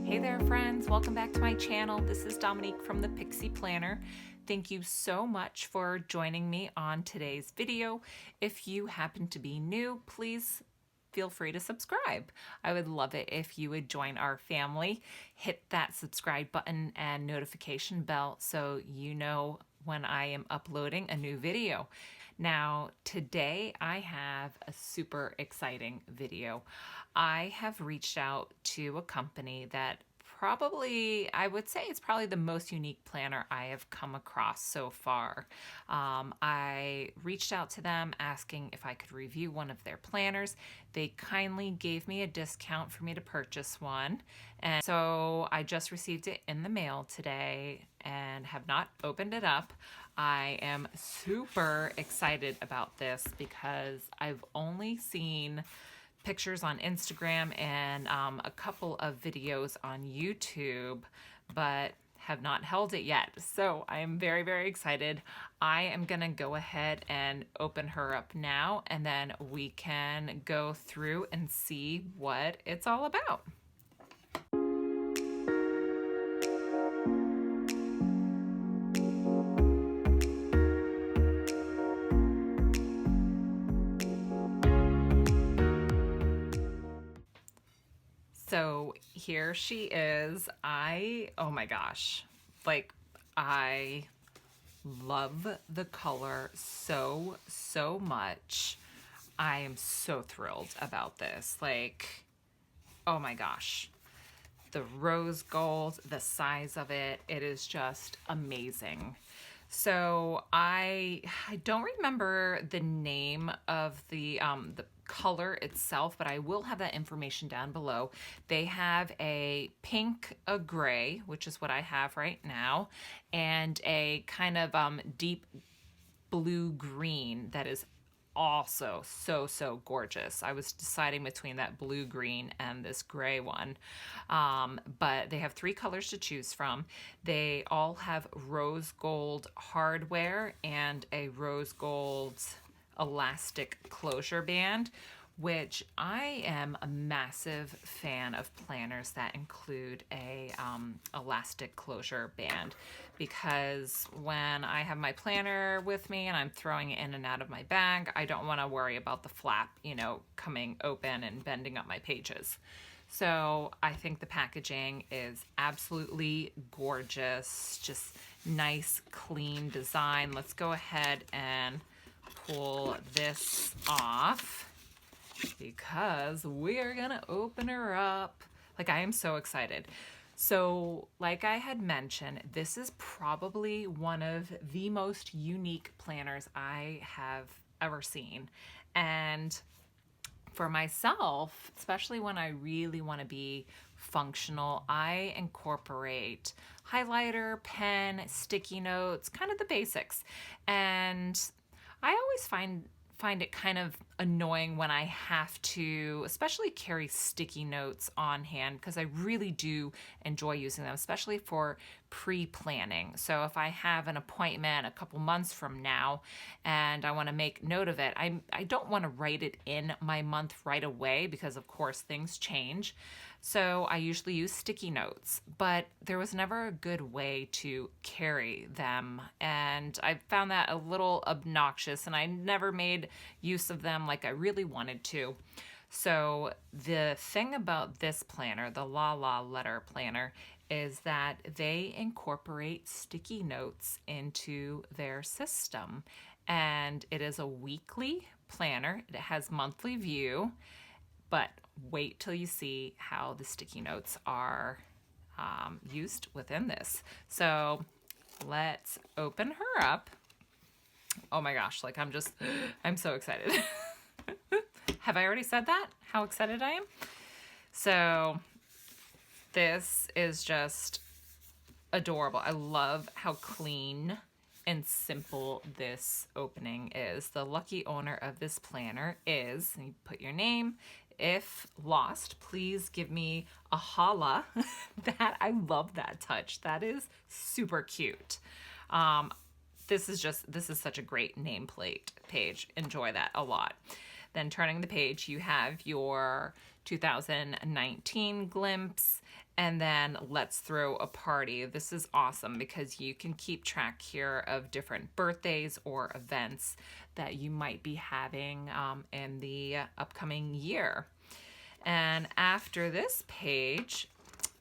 Hey there friends, welcome back to my channel. This is Dominique from the Pixie Planner. Thank you so much for joining me on today's video. If you happen to be new, please feel free to subscribe. I would love it if you would join our family. Hit that subscribe button and notification bell so you know when I am uploading a new video. Now, today I have a super exciting video. I have reached out to a company that I would say it's probably the most unique planner I have come across so far. I reached out to them asking if I could review one of their planners. They kindly gave me a discount for me to purchase one. And so I just received it in the mail today and have not opened it up. I am super excited about this because I've only seen pictures on Instagram and a couple of videos on YouTube, but have not held it yet. So I am very, very excited. I am gonna go ahead and open her up now, and then we can go through and see what it's all about. So here she is. Oh my gosh, like I love the color so much. I am so thrilled about this. Like, oh my gosh, the rose gold, the size of it, it is just amazing. So I don't remember the name of the color itself, but I will have that information down below. They have a pink, a gray, which is what I have right now, and a kind of deep blue green that is also so gorgeous. I was deciding between that blue green and this gray one, but they have 3 colors to choose from. They all have rose gold hardware and a rose gold elastic closure band, which I am a massive fan of planners that include a elastic closure band, because when I have my planner with me and I'm throwing it in and out of my bag, I don't want to worry about the flap, you know, coming open and bending up my pages. So I think the packaging is absolutely gorgeous, just nice, clean design. Let's go ahead and pull this off because we're gonna open her up. Like, I am so excited. So like I had mentioned, this is probably one of the most unique planners I have ever seen. And for myself, especially when I really want to be functional, I incorporate highlighter, pen, sticky notes, kind of the basics. And I always find it kind of annoying when I have to, especially carry sticky notes on hand, because I really do enjoy using them, especially for pre-planning. So if I have an appointment a couple months from now and I want to make note of it, I don't want to write it in my month right away because of course things change. So I usually use sticky notes, but there was never a good way to carry them. And I found that a little obnoxious, and I never made use of them like I really wanted to. So the thing about this planner, the LaLa Letter planner, is that they incorporate sticky notes into their system. And it is a weekly planner. It has monthly view, but wait till you see how the sticky notes are used within this. So let's open her up. Oh my gosh, like I'm so excited. Have I already said that? How excited I am? So this is just adorable. I love how clean and simple this opening is. The lucky owner of this planner is, and you put your name. If lost, please give me a holla. I love that touch. That is super cute. This is such a great nameplate page. Enjoy that a lot. Then turning the page, you have your 2019 glimpse, and then let's throw a party. This is awesome because you can keep track here of different birthdays or events that you might be having in the upcoming year. And after this page,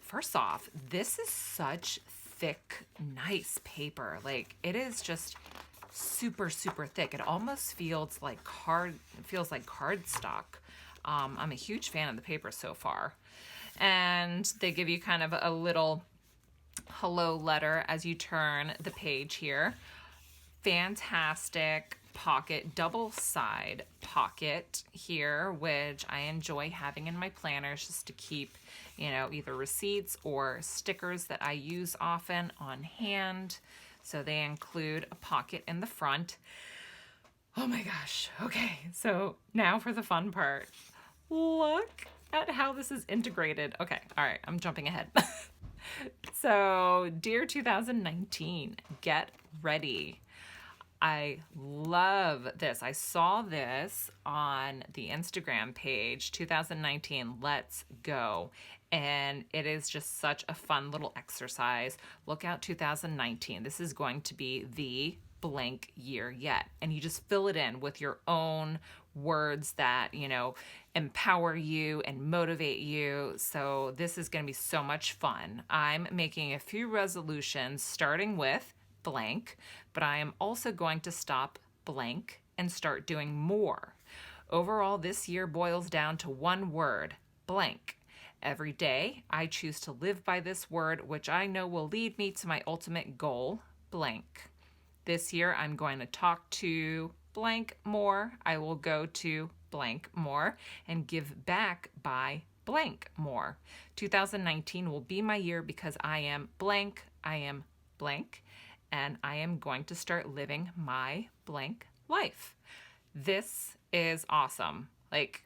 first off, this is such thick, nice paper. Like, it is just super, super thick. It almost feels like cardstock. I'm a huge fan of the paper so far. And they give you kind of a little hello letter as you turn the page here. Fantastic pocket, double side pocket here, which I enjoy having in my planners just to keep, you know, either receipts or stickers that I use often on hand. So they include a pocket in the front. Oh my gosh. Okay, so now for the fun part. Look at how this is integrated. Okay, all right, I'm jumping ahead. So, dear 2019, get ready. I love this. I saw this on the Instagram page, 2019, let's go. And it is just such a fun little exercise. Look out 2019. This is going to be the blank year yet. And you just fill it in with your own words that, you know, empower you and motivate you. So this is going to be so much fun. I'm making a few resolutions starting with blank, but I am also going to stop blank and start doing more. Overall, this year boils down to one word, blank. Every day, I choose to live by this word, which I know will lead me to my ultimate goal, blank. This year, I'm going to talk to blank more. I will go to blank more and give back by blank more. 2019 will be my year because I am blank, and I am going to start living my blank life. This is awesome. Like,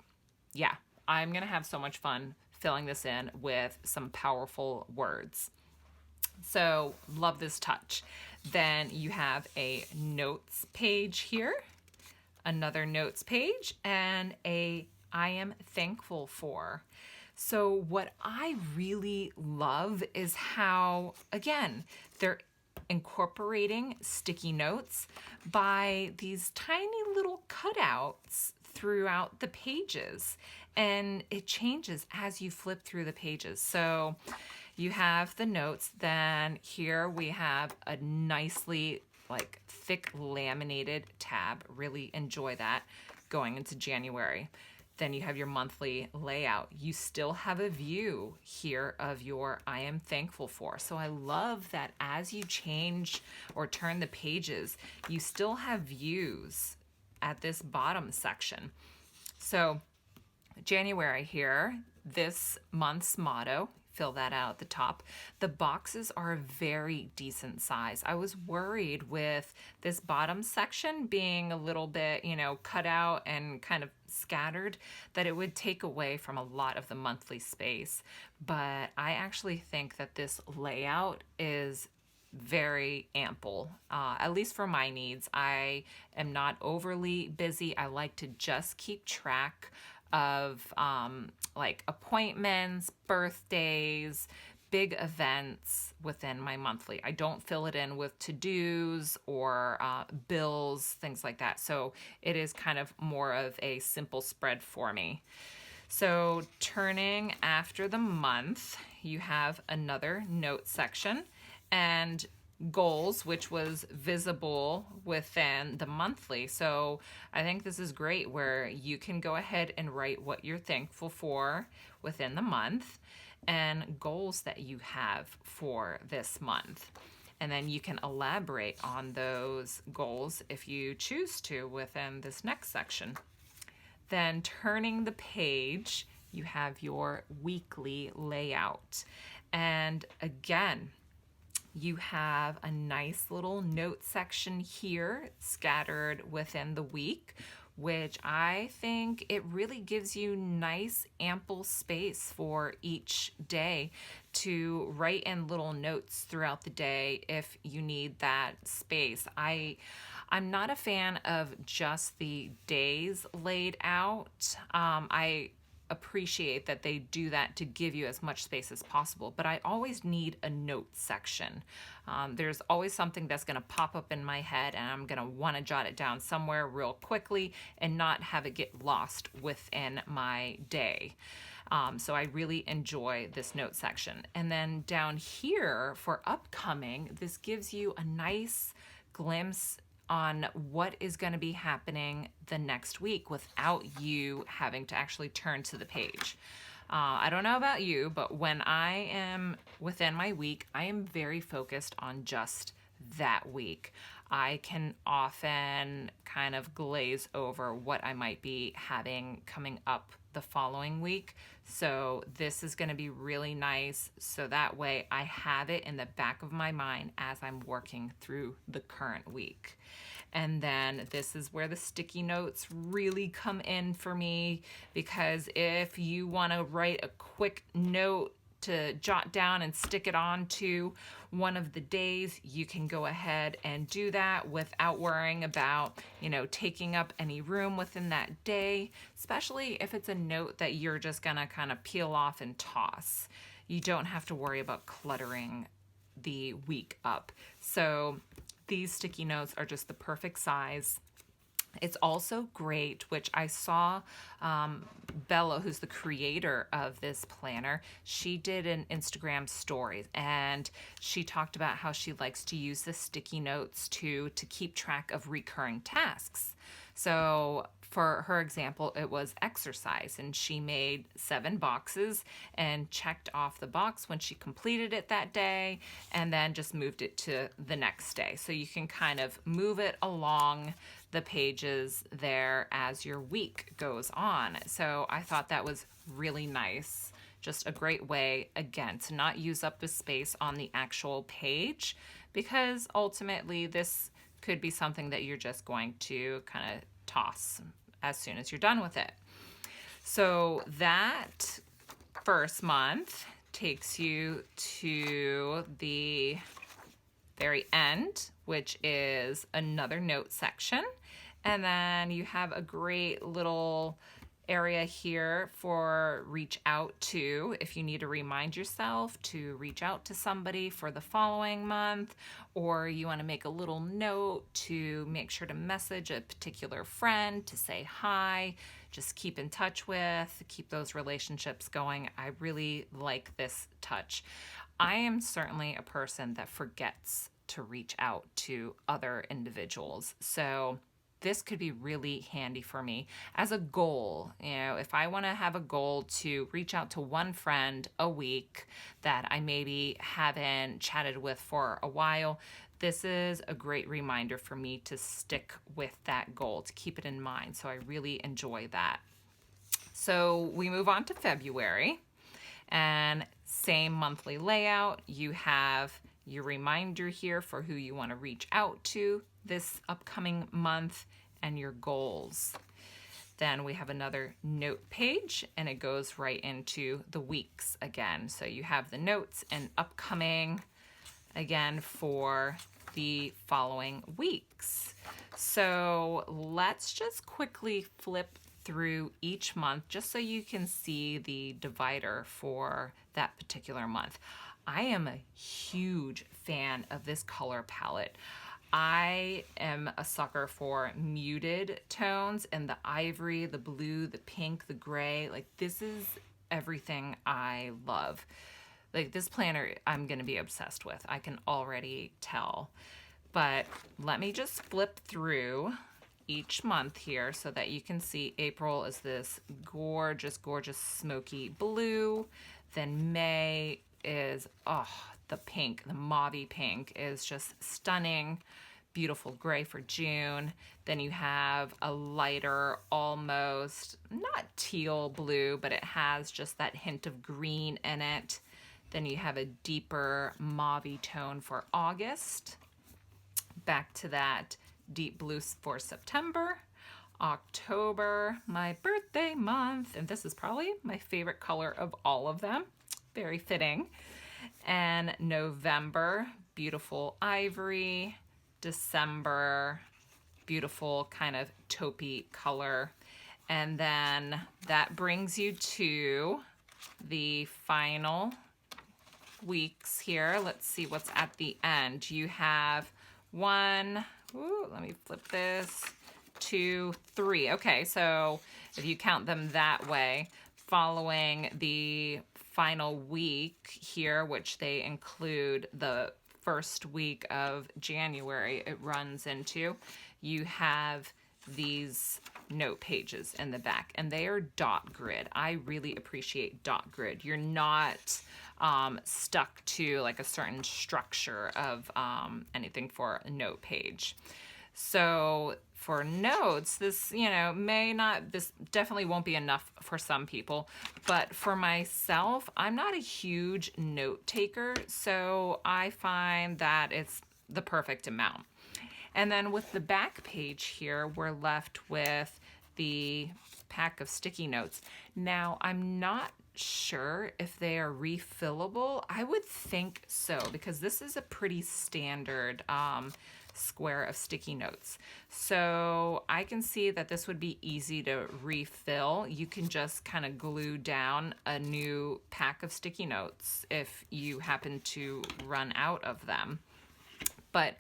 yeah, I'm going to have so much fun filling this in with some powerful words. So, love this touch. Then you have a notes page here, another notes page, and a I am thankful for. So what I really love is how, again, they're incorporating sticky notes by these tiny little cutouts throughout the pages. And it changes as you flip through the pages. So you have the notes, then here we have a nicely like thick laminated tab. Really enjoy that going into January. Then you have your monthly layout. You still have a view here of your I am thankful for. So I love that as you change or turn the pages, you still have views at this bottom section. So January here, this month's motto, fill that out at the top. The boxes are a very decent size. I was worried with this bottom section being a little bit, you know, cut out and kind of scattered, that it would take away from a lot of the monthly space. But I actually think that this layout is very ample, at least for my needs. I am not overly busy. I like to just keep track of like appointments, birthdays, big events within my monthly. I don't fill it in with to-dos or bills, things like that. So it is kind of more of a simple spread for me. So turning after the month, you have another note section and goals, which was visible within the monthly. So I think this is great where you can go ahead and write what you're thankful for within the month and goals that you have for this month. And then you can elaborate on those goals if you choose to within this next section. Then turning the page, you have your weekly layout. And again, you have a nice little note section here scattered within the week, which I think it really gives you nice ample space for each day to write in little notes throughout the day if you need that space. I'm not a fan of just the days laid out. I appreciate that they do that to give you as much space as possible, but I always need a note section. There's always something that's going to pop up in my head, and I'm going to want to jot it down somewhere real quickly and not have it get lost within my day. So I really enjoy this note section. And then down here for upcoming, this gives you a nice glimpse on what is going to be happening the next week without you having to actually turn to the page. I don't know about you, but when I am within my week, I am very focused on just that week. I can often kind of glaze over what I might be having coming up the following week. So this is going to be really nice. So that way I have it in the back of my mind as I'm working through the current week. And then this is where the sticky notes really come in for me, because if you want to write a quick note to jot down and stick it on to one of the days, you can go ahead and do that without worrying about, taking up any room within that day, especially if it's a note that you're just gonna kind of peel off and toss. You don't have to worry about cluttering the week up. So these sticky notes are just the perfect size. It's also great, which I saw Bella, who's the creator of this planner, she did an Instagram story, and she talked about how she likes to use the sticky notes to keep track of recurring tasks. So for her example, it was exercise, and she made 7 boxes and checked off the box when she completed it that day, and then just moved it to the next day. So you can kind of move it along the pages there as your week goes on. So I thought that was really nice. Just a great way, again, to not use up the space on the actual page, because ultimately this could be something that you're just going to kind of toss as soon as you're done with it. So that first month takes you to the very end, which is another note section. And then you have a great little area here for reach out to, if you need to remind yourself to reach out to somebody for the following month, or you want to make a little note to make sure to message a particular friend to say hi, just keep in touch with, keep those relationships going. I really like this touch. I am certainly a person that forgets to reach out to other individuals. So this could be really handy for me as a goal. If I want to have a goal to reach out to one friend a week that I maybe haven't chatted with for a while, this is a great reminder for me to stick with that goal, to keep it in mind. So I really enjoy that. So we move on to February, and same monthly layout. You have your reminder here for who you want to reach out to this upcoming month and your goals. Then we have another note page, and it goes right into the weeks again. So you have the notes and upcoming again for the following weeks. So let's just quickly flip through each month just so you can see the divider for that particular month. I am a huge fan of this color palette. I am a sucker for muted tones, and the ivory, the blue, the pink, the gray. Like, this is everything I love. Like, this planner I'm going to be obsessed with. I can already tell. But let me just flip through each month here so that you can see April is this gorgeous, gorgeous smoky blue. Then May is, the pink, the mauve pink is just stunning. Beautiful gray for June. Then you have a lighter, almost not teal blue, but it has just that hint of green in it. Then you have a deeper mauve tone for August. Back to that deep blue for September. October, my birthday month, and this is probably my favorite color of all of them. Very fitting. And November, beautiful ivory. December, beautiful kind of taupey color. And then that brings you to the final weeks here. Let's see what's at the end. You have one, ooh, let me flip this, 2, 3. Okay, so if you count them that way, following the final week here, which they include the first week of January it runs into, you have these note pages in the back, and they are dot grid. I really appreciate dot grid. You're not stuck to like a certain structure of anything for a note page. So for notes, this, this definitely won't be enough for some people, but for myself, I'm not a huge note taker, so I find that it's the perfect amount. And then with the back page here, we're left with the pack of sticky notes. Now, I'm not sure if they are refillable. I would think so, because this is a pretty standard square of sticky notes. So I can see that this would be easy to refill. You can just kind of glue down a new pack of sticky notes if you happen to run out of them. But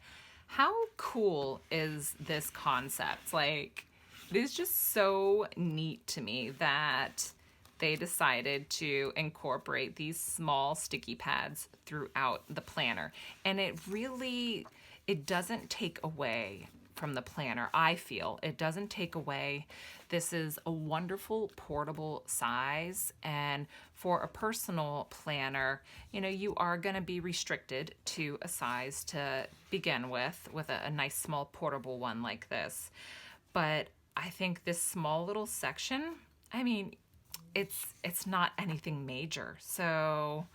how cool is this concept? Like, it is just so neat to me that they decided to incorporate these small sticky pads throughout the planner. And it doesn't take away from the planner. I feel it doesn't take away. This is a wonderful portable size, and for a personal planner, you are going to be restricted to a size to begin with a nice small portable one like this. But I think this small little section, I mean, it's not anything major. So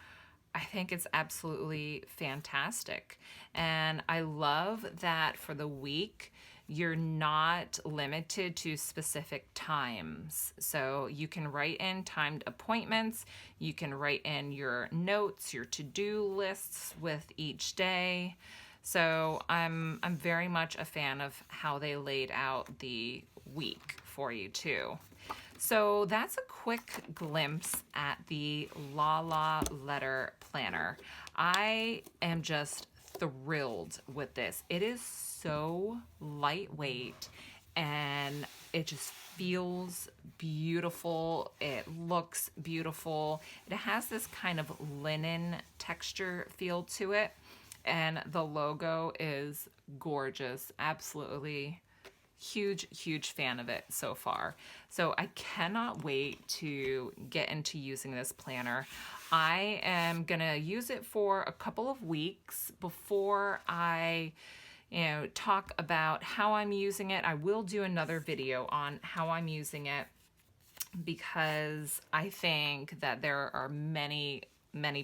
I think it's absolutely fantastic. And I love that for the week, you're not limited to specific times. So you can write in timed appointments, you can write in your notes, your to-do lists with each day. So I'm very much a fan of how they laid out the week for you too. So that's a quick glimpse at the LaLa Letter planner. I am just thrilled with this. It is so lightweight and it just feels beautiful. It looks beautiful. It has this kind of linen texture feel to it, and the logo is gorgeous. Absolutely huge fan of it so far. So I cannot wait to get into using this planner. I am gonna use it for a couple of weeks before I talk about how I'm using it. I will do another video on how I'm using it, because I think that there are many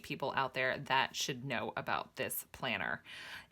people out there that should know about this planner.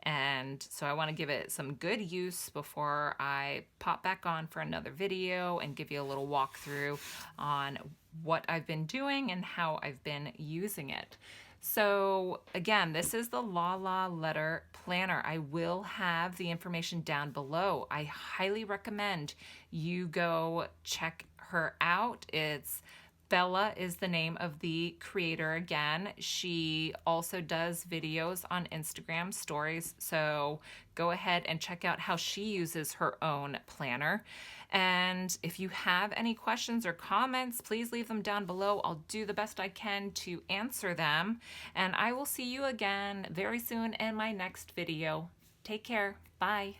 And so I want to give it some good use before I pop back on for another video and give you a little walkthrough on what I've been doing and how I've been using it. So again, this is the LaLa Letter planner. I will have the information down below. I highly recommend you go check her out. It's Bella is the name of the creator again. She also does videos on Instagram stories, so go ahead and check out how she uses her own planner. And if you have any questions or comments, please leave them down below. I'll do the best I can to answer them. And I will see you again very soon in my next video. Take care. Bye.